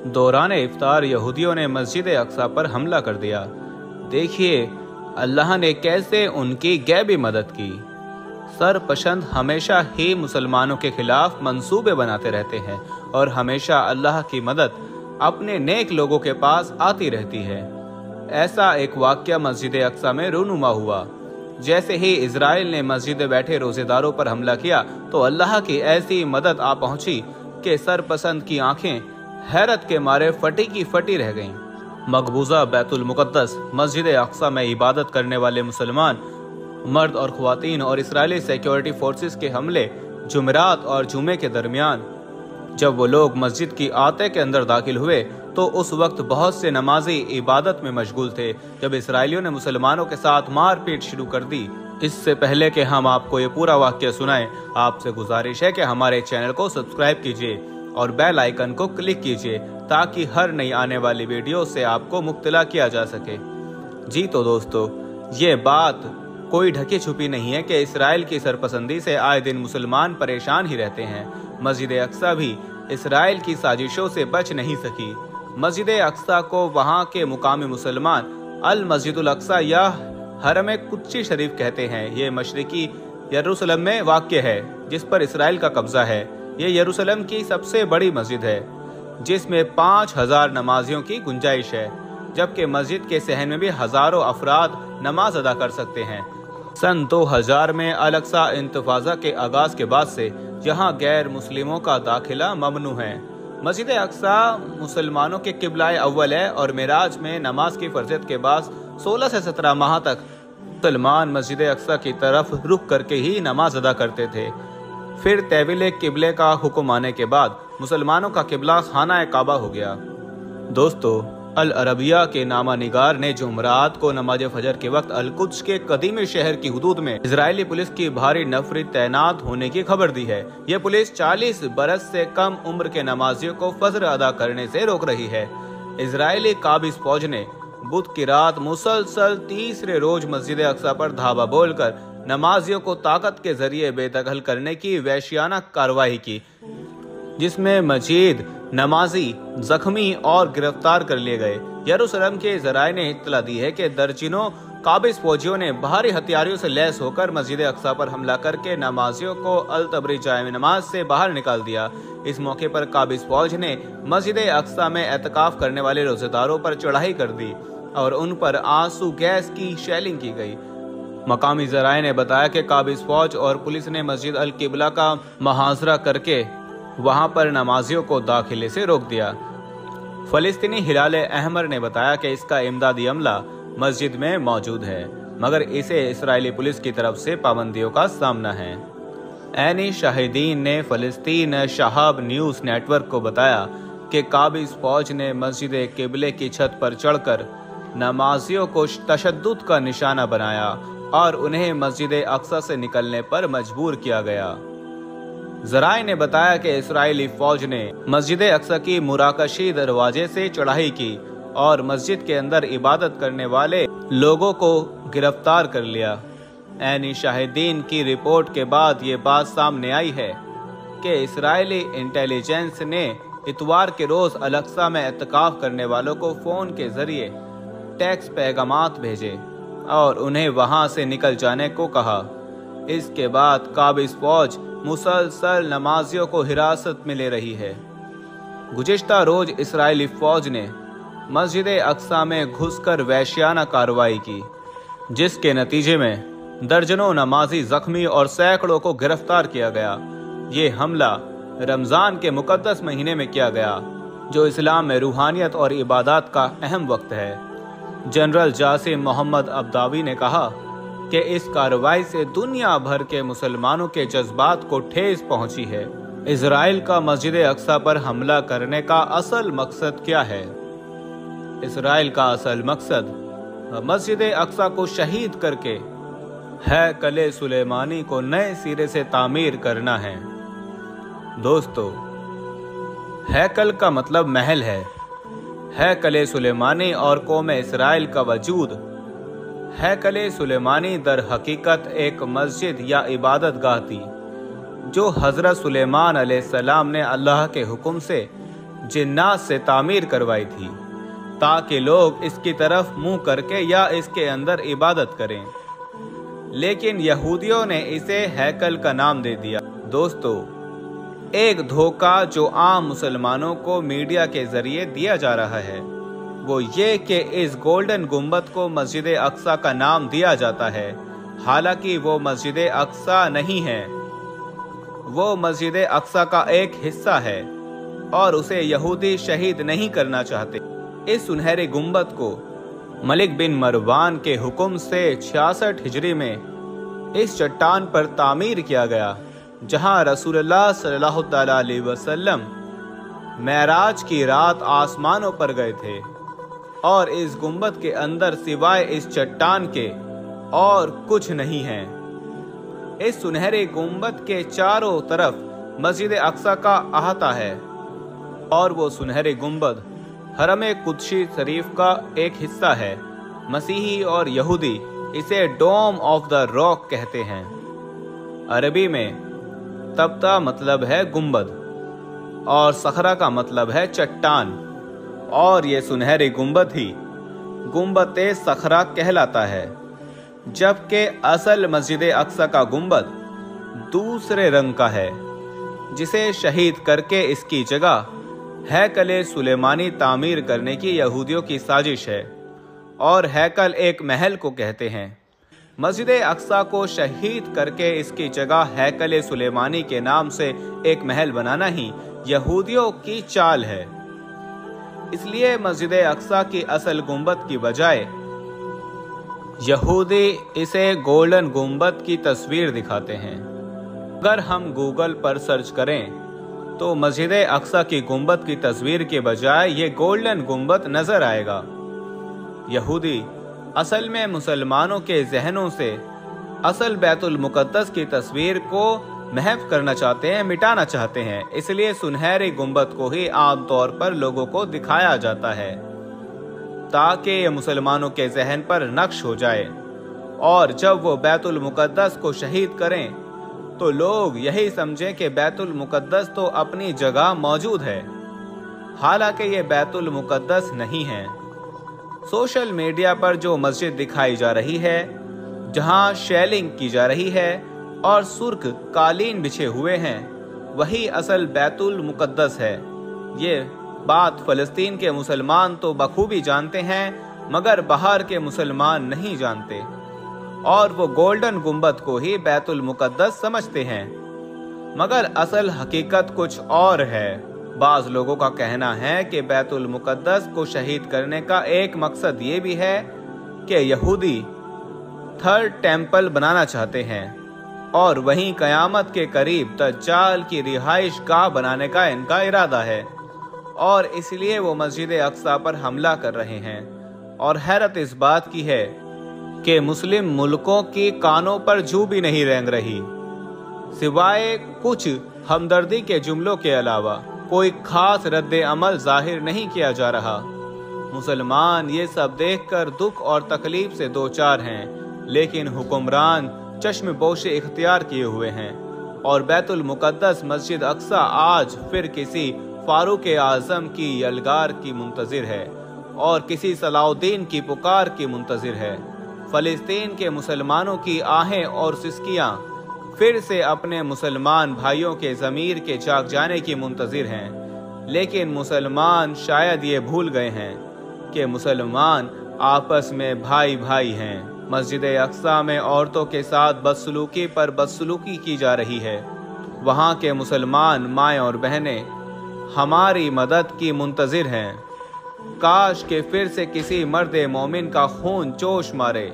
दौरान इफ्तार यहूदियों ने मस्जिद अक्सा पर हमला कर दिया। देखिए अल्लाह ने कैसे उनकी गैबी मदद की। सरपसंद हमेशा ही मुसलमानों के खिलाफ मंसूबे बनाते रहते हैं और हमेशा अल्लाह की मदद अपने नेक लोगों के पास आती रहती है। ऐसा एक वाक़या मस्जिद अक्सा में रूनुमा हुआ। जैसे ही इजराइल ने मस्जिद में बैठे रोजेदारों पर हमला किया तो अल्लाह की ऐसी मदद आ पहुंची कि सरपसंद की आंखें हैरत के मारे फटी की फटी रह गईं। मकबूजा बैतुल मुक़द्दस मस्जिद अक्सा में इबादत करने वाले मुसलमान मर्द और ख्वातीन और इस्राएली सिक्योरिटी फोर्सेस के हमले जुमेरात और जुमे के दरमियान जब वो लोग मस्जिद की आते के अंदर दाखिल हुए तो उस वक्त बहुत से नमाजी इबादत में मशगूल थे जब इसराइलियों ने मुसलमानों के साथ मारपीट शुरू कर दी। इससे पहले कि हम आपको ये पूरा वाक़या सुनाएं, आपसे गुजारिश है कि हमारे चैनल को सब्सक्राइब कीजिए और बेल आइकन को क्लिक कीजिए ताकि हर नई आने वाली वीडियो से आपको मुत्तला किया जा सके। जी तो दोस्तों, ये बात कोई ढकी छुपी नहीं है कि इसराइल की सरपसंदी से आए दिन मुसलमान परेशान ही रहते हैं। मस्जिद अक्सा भी इसराइल की साजिशों से बच नहीं सकी। मस्जिद अक्सा को वहाँ के मुकामी मुसलमान अल मस्जिदुल अक्सा या हरम कुद्सी शरीफ कहते हैं। ये मशरिकी यरूशलेम में वाक़ है जिस पर इसराइल का कब्जा है। ये यरूशलेम की सबसे बड़ी मस्जिद है जिसमें 5000 नमाजियों की गुंजाइश है, जबकि मस्जिद के सहन में भी हजारों अफराद नमाज अदा कर सकते हैं। सन 2000 में अल अक्सा इंतफाज़ा के आगाज के बाद से यहाँ गैर मुस्लिमों का दाखिला ममनू है। मस्जिद अक्सा मुसलमानों के किबलाए अव्वल है और मिराज में नमाज की फर्जियत के बाद 16 से 17 माह तक मुसलमान मस्जिद अक्सा की तरफ रुख करके ही नमाज अदा करते थे। फिर तहवील किबले का हुक्म आने के बाद मुसलमानों का किबला खाना काबा हो गया। दोस्तों, अल अरबिया के नामा निगार ने जुमरात को नमाज फजर के वक्त अल कुद्स के कदीमी शहर की हुदूद में इजरायली पुलिस की भारी नफरी तैनात होने की खबर दी है। यह पुलिस 40 बरस से कम उम्र के नमाजियों को फजर अदा करने से रोक रही है। इजरायली काबिज फौज ने बुध की रात मुसलसल तीसरे रोज मस्जिद अक्सा पर धावा बोलकर नमाजियों को ताकत के जरिए बेदखल करने की वहशियाना कार्रवाई की, जिसमें मजीद नमाजी जख्मी और गिरफ्तार कर लिए गए। यरूशलेम के जराये ने इत्तला दी है कि दर्जनों काबिज फौजियों ने भारी हथियारों से लैस होकर मस्जिद अक्सा पर हमला करके नमाजियों को अल तबरी जामे नमाज से बाहर निकाल दिया। इस मौके पर काबिज फौज ने मस्जिद अक्सा में एतकाफ करने वाले रोजेदारों पर चढ़ाई कर दी और उन पर आंसू गैस की शेलिंग की गई। मकामी जराये ने बताया कि काबिज फौज और पुलिस ने मस्जिद अल किबला का मुहासरा करके वहां पर नमाजियों को दाखिले से रोक दिया। फलस्तीनी हिलाल अहमर ने बताया कि इसका इमदादी अमला मस्जिद में मौजूद है, मगर इसे इसराइली पुलिस की तरफ से पाबंदियों का सामना है। ऐनी शाहिदीन ने फलस्तीन शहाब न्यूज़ नेटवर्क को बताया कि काबिज फौज ने मस्जिद किबले की छत पर चढ़कर नमाजियों को तशद्दुद का निशाना बनाया और उन्हें मस्जिद अक्सा से निकलने पर मजबूर किया गया। जराये ने बताया कि इस्राएली फौज ने मस्जिद अक्सा की मुराकशी दरवाजे से चढ़ाई की और मस्जिद के अंदर इबादत करने वाले लोगों को गिरफ्तार कर लिया। ऐनी शाहिदीन की रिपोर्ट के बाद ये बात सामने आई है कि इस्राएली इंटेलिजेंस ने इतवार के रोज अल अक्सा में एतकाफ करने वालों को फोन के जरिए टैक्स पैगामात भेजे और उन्हें वहां से निकल जाने को कहा। इसके बाद काबिज फौज मुसलसल नमाजियों को हिरासत में ले रही है। गुज़िश्ता रोज इस्राएली फौज ने मस्जिद अक्सा में घुसकर वहशियाना कार्रवाई की, जिसके नतीजे में दर्जनों नमाजी जख्मी और सैकड़ों को गिरफ्तार किया गया। ये हमला रमजान के मुकद्दस महीने में किया गया, जो इस्लाम में रूहानियत और इबादत का अहम वक्त है। जनरल जासिम मोहम्मद अब्दावी ने कहा कि इस कार्रवाई से दुनिया भर के मुसलमानों के जज्बात को ठेस पहुंची है। इजराइल का मस्जिद अक्सा पर हमला करने का असल मकसद क्या है? इजराइल का असल मकसद मस्जिद अक्सा को शहीद करके हैकल सुलेमानी को नए सिरे से तामीर करना है। दोस्तों, हैकल का मतलब महल है। हैकल सुलेमानी और कौम इसराइल का वजूद। हैकल सुलेमानी दर हकीकत एक मस्जिद या इबादत गाह थी जो हजरत सुलेमान अलैहिस्सलाम ने अल्लाह के हुक्म से जिन्नात से तामीर करवाई थी ताकि लोग इसकी तरफ मुंह करके या इसके अंदर इबादत करें, लेकिन यहूदियों ने इसे हैकल का नाम दे दिया। दोस्तों, एक धोखा जो आम मुसलमानों को मीडिया के जरिए दिया जा रहा है वो ये कि इस गोल्डन गुंबद को मस्जिद अक्सा का नाम दिया जाता है, हालांकि वो मस्जिद अक्सा नहीं है, वो मस्जिद अक्सा का एक हिस्सा है और उसे यहूदी शहीद नहीं करना चाहते। इस सुनहरे गुंबद को मलिक बिन मरवान के हुक्म से 66 हिजरी में इस चट्टान पर तामीर किया गया, जहां रसूलुल्लाह सल्लल्लाहु अलैहि वसल्लम मेराज की रात आसमानों पर गए थे और इस गुंबद के अंदर सिवाय इस चट्टान के और कुछ नहीं है। इस सुनहरे गुंबद के चारों तरफ मस्जिद अक्सा का अहाता है और वो सुनहरे गुंबद हरम कुदसी शरीफ का एक हिस्सा है। मसीही और यहूदी इसे डोम ऑफ द रॉक कहते हैं। अरबी में तबता मतलब है गुंबद और सखरा का मतलब है चट्टान, और ये सुनहरे गुंबद ही गुंबद सखरा कहलाता है, जबकि असल मस्जिद अक्सा का गुंबद दूसरे रंग का है, जिसे शहीद करके इसकी जगह हैकल सुलेमानी तामीर करने की यहूदियों की साजिश है। और हैकल एक महल को कहते हैं। मस्जिद अक्सा को शहीद करके इसकी जगह हैकल सुलेमानी के नाम से एक महल बनाना ही यहूदियों की चाल है। इसलिए मस्जिद अक्सा की असल गुंबद की बजाय यहूदी इसे गोल्डन गुंबद की तस्वीर दिखाते हैं। अगर हम गूगल पर सर्च करें तो मस्जिद अक्सा की गुंबद की तस्वीर के बजाय ये गोल्डन गुंबद नजर आएगा। यहूदी असल में मुसलमानों के जहनों से असल बैतुल मुकद्दस की तस्वीर को महव करना चाहते हैं, मिटाना चाहते हैं। इसलिए सुनहरे गुंबद को ही आमतौर पर लोगों को दिखाया जाता है ताकि ये मुसलमानों के जहन पर नक्श हो जाए, और जब वो बैतुल मुकद्दस को शहीद करें तो लोग यही समझें कि बैतुल मुकद्दस तो अपनी जगह मौजूद है, हालांकि ये बैतुल मुकद्दस नहीं है। सोशल मीडिया पर जो मस्जिद दिखाई जा रही है, जहां शेलिंग की जा रही है और सुर्ख कालीन बिछे हुए हैं, वही असल बैतुल मुकद्दस है। ये बात फलस्तीन के मुसलमान तो बखूबी जानते हैं, मगर बाहर के मुसलमान नहीं जानते, और वो गोल्डन गुंबद को ही बैतुल मुकद्दस समझते हैं, मगर असल हकीकत कुछ और है। बाज लोगों का कहना है कि बैतुल मुकद्दस को शहीद करने का एक मकसद ये भी है कि यहूदी थर्ड टेम्पल बनाना चाहते हैं, और वहीं कयामत के करीब दज्जाल की रिहाइश गाह बनाने का इनका इरादा है, और इसलिए वो मस्जिद अक्सा पर हमला कर रहे हैं। और हैरत इस बात की है कि मुस्लिम मुल्कों की कानों पर जू भी नहीं रेंग रही, सिवाय कुछ हमदर्दी के जुमलों के अलावा कोई खास रद्द अमल जाहिर नहीं किया जा रहा। मुसलमान ये सब देखकर दुख और तकलीफ से दो चार हैं, लेकिन हुक्मरान चश्मपोशी इख्तियार किए हुए हैं, और बैतुल मुकद्दस मस्जिद अक्सा आज फिर किसी फारूक आजम की यलगार की मुंतजिर है और किसी सलाउद्दीन की पुकार की मुंतजिर है। फलस्तीन के मुसलमानों की आहें और सिसकियां फिर से अपने मुसलमान भाइयों के ज़मीर के जाग जाने की मुंतजिर हैं, लेकिन मुसलमान शायद ये भूल गए हैं कि मुसलमान आपस में भाई भाई हैं। मस्जिद अक्सा में औरतों के साथ बदसलूकी पर बदसलूकी की जा रही है। वहाँ के मुसलमान माएँ और बहनें हमारी मदद की मुंतजिर हैं। काश के फिर से किसी मर्द मोमिन का खून जोश मारे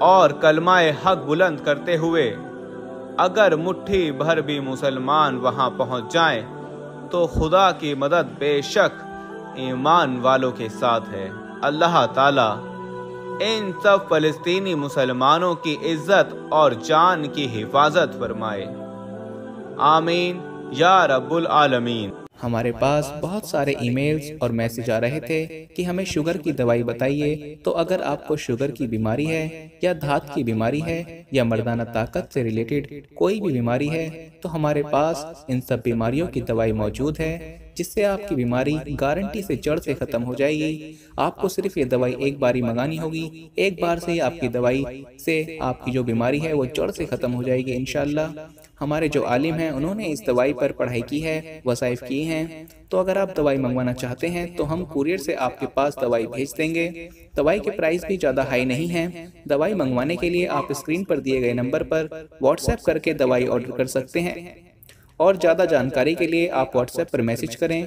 और कलमाए हक बुलंद करते हुए अगर मुट्ठी भर भी मुसलमान वहां पहुंच जाएं, तो खुदा की मदद बेशक ईमान वालों के साथ है। अल्लाह ताला इन सब फलस्तीनी मुसलमानों की इज्जत और जान की हिफाजत फरमाए। आमीन या रब्बुल आलमीन। हमारे पास बहुत सारे ईमेल्स और मैसेज आ रहे थे कि हमें शुगर की दवाई बताइए। तो अगर आपको शुगर की बीमारी है या धात की बीमारी है या मर्दाना ताकत से रिलेटेड कोई भी बीमारी है, तो हमारे पास इन सब बीमारियों की दवाई मौजूद है। جس سے آپ کی بیماری گارنٹی سے جڑ سے ختم ہو جائے گی۔ آپ کو صرف یہ دوائی ایک باری منگانی ہوگی، ایک بار سے ہی آپ کی دوائی سے آپ کی جو بیماری ہے وہ جڑ سے ختم ہو جائے گی انشاءاللہ۔ ہمارے جو عالم ہیں انہوں نے اس دوائی پر پڑھائی کی ہے، وظائف کی ہیں، تو اگر آپ دوائی منگوانا چاہتے ہیں تو ہم کوریئر سے آپ کے پاس دوائی بھیج دیں گے۔ دوائی کے پرائس بھی زیادہ ہائی نہیں ہیں۔ دوائی منگوانے کے لیے آپ اسکرین پر دیے گئے نمبر پر واٹس ایپ کر کے دوائی آرڈر کر سکتے ہیں، اور زیادہ جانکاری کے لیے آپ واٹس ایپ پر میسج کریں۔